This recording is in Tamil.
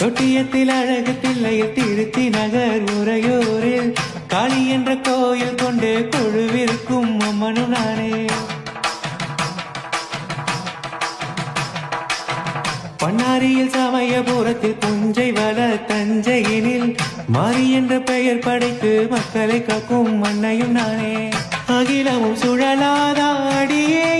தொட்டியத்தில் அழகு தில்லையில் திருத்தி நகர் உறையூரில் காளி என்ற கோயில் கொண்டு கொழுவிருக்கும் அம்மனும் நானே. பண்ணாரியில் சமயபுரத்தில் புஞ்சை வள தஞ்சையினில் மாறி என்ற பெயர் படைத்து மக்களை காக்கும் மண்ணையும் நானே. அகிலமும் சுழலாத அடியே